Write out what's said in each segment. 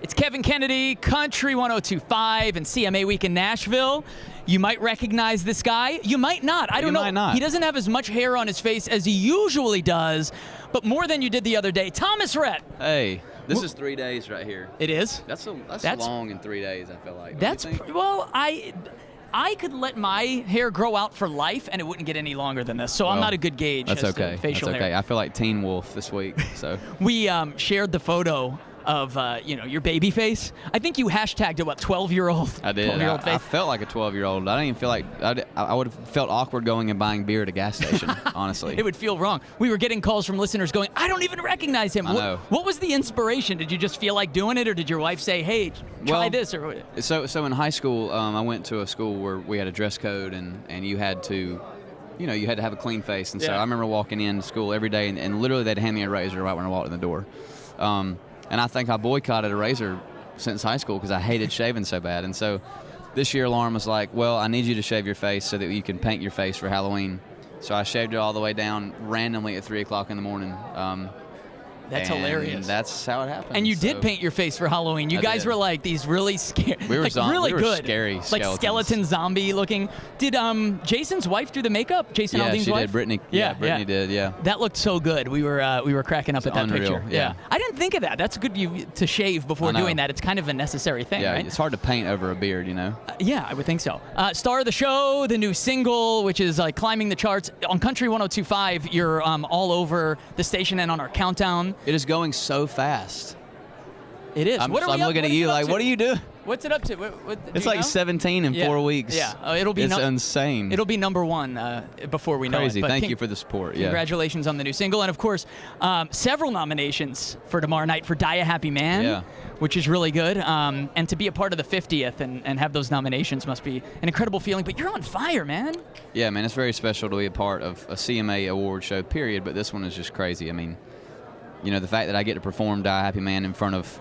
It's Kevin Kennedy, Country 102.5 and CMA Week in Nashville. You might recognize this guy. You might not. I don't know. Might not. He doesn't have as much hair on his face as he usually does, but more than you did the other day. Thomas Rhett. Hey, this is 3 days right here. It is? That's long in 3 days, I feel like. Well, I could let my hair grow out for life, and it wouldn't get any longer than this. So I'm not a good gauge. That's okay. Facial that's okay. hair. I feel like Teen Wolf this week. So we shared the photo of your baby face. I think you hashtagged it, 12-year-old. I did. 12-year-old face. I felt like a 12-year-old. I didn't even feel like I would have felt awkward going and buying beer at a gas station. Honestly, it would feel wrong. We were getting calls from listeners going, "I don't even recognize him." I know. What was the inspiration? Did you just feel like doing it, or did your wife say, "Hey, try this"? Or so in high school, I went to a school where we had a dress code, and you had to. You had to have a clean face, and so I remember walking into school every day, and literally they'd hand me a razor right when I walked in the door. And I think I boycotted a razor since high school because I hated shaving so bad. And so this year Lauren was like, well, I need you to shave your face so that you can paint your face for Halloween. So I shaved it all the way down randomly at 3 o'clock in the morning. That's hilarious. That's how it happened. And you did paint your face for Halloween. You guys were like these really scary, we were really good, scary like skeletons. skeleton zombie looking. Did Jason's wife do the makeup? Jason Aldean's she wife? did. Brittany. Yeah, Brittany did. Yeah. That looked so good. We were cracking up at that unreal, picture. Yeah. I didn't think of that. That's good to shave before doing that. It's kind of a necessary thing, yeah, right? It's hard to paint over a beard, Yeah, I would think so. Star of the show, the new single, which is climbing the charts on Country 102.5. You're all over the station and on our countdown. It is going so fast. It is. I'm looking at you like, what are you doing? What's it up to? It's like 17 in 4 weeks. Yeah, it'll be. It's insane. It'll be #1 before we know it. Crazy. Thank you for the support. Yeah. Congratulations on the new single, and of course, several nominations for tomorrow night for Die a Happy Man. Yeah. Which is really good. And to be a part of the 50th and have those nominations must be an incredible feeling. But you're on fire, man. Yeah, man, it's very special to be a part of a CMA award show. Period. But this one is just crazy. I mean, the fact that I get to perform Die a Happy Man in front of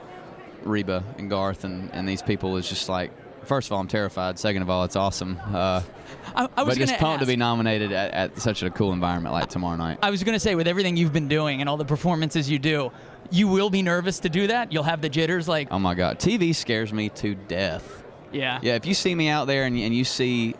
Reba and Garth and these people is just like, first of all, I'm terrified. Second of all, it's awesome. I was but just pumped to ask, be nominated at such a cool environment like tomorrow night. I was going to say, with everything you've been doing and all the performances you do, you will be nervous to do that? You'll have the jitters? Oh, my God. TV scares me to death. Yeah. Yeah, if you see me out there and you see,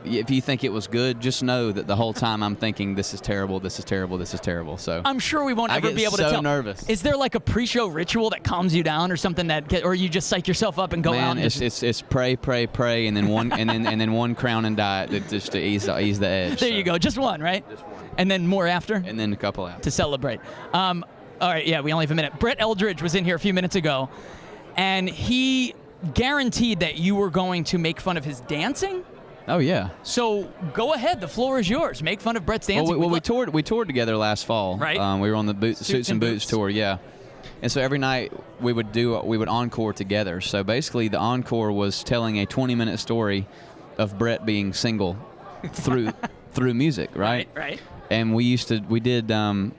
if you think it was good, just know that the whole time I'm thinking, this is terrible, this is terrible, this is terrible. So I'm sure we won't ever be able to tell. I get so nervous. Is there like a pre-show ritual that calms you down or something or you just psych yourself up and go out? Man, it's pray, pray, pray, and then one and then one crown and diet just to ease the edge. There you go, just one, right? Just one. And then more after? And then a couple after. To celebrate. All right, yeah, we only have a minute. Brett Eldredge was in here a few minutes ago, and he guaranteed that you were going to make fun of his dancing. Oh yeah. So go ahead. The floor is yours. Make fun of Brett's dancing. Well, we toured together last fall. Right. We were on the Suits and Boots tour. Yeah. And so every night we would encore together. So basically the encore was telling a 20-minute story of Brett being single through music. Right. Right. And we did You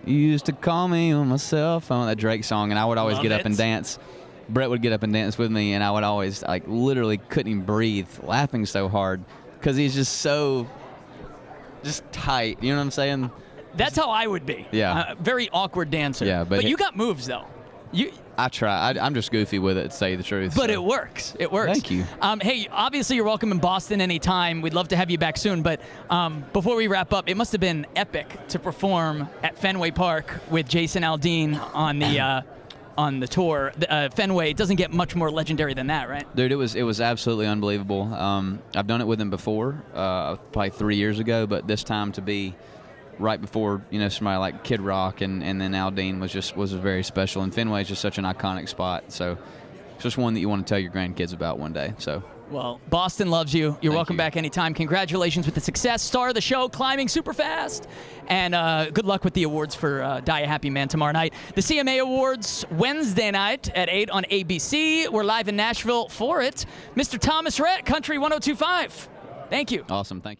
Used to Call Me on My Cell Phone, that Drake song, and I would always get up and dance. Brett would get up and dance with me, and I would always literally couldn't even breathe, laughing so hard because he's just so tight. You know what I'm saying? That's how I would be. Yeah. Very awkward dancer. Yeah, but you got moves though. I try. I'm just goofy with it, to say the truth. But it works. It works. Thank you. Hey, obviously you're welcome in Boston anytime. We'd love to have you back soon. But before we wrap up, it must have been epic to perform at Fenway Park with Jason Aldean on the tour. Fenway, it doesn't get much more legendary than that, right? Dude, it was absolutely unbelievable. I've done it with him before, probably 3 years ago, but this time to be right before somebody like Kid Rock and then Aldean was very special. And Fenway is just such an iconic spot, so it's just one that you want to tell your grandkids about one day. So. Well, Boston loves you. You're welcome you. back anytime. Congratulations with the success. Star of the show, climbing super fast. And good luck with the awards for Die a Happy Man tomorrow night. The CMA Awards Wednesday night at 8 on ABC. We're live in Nashville for it. Mr. Thomas Rhett, Country 102.5. Thank you. Awesome. Thank you.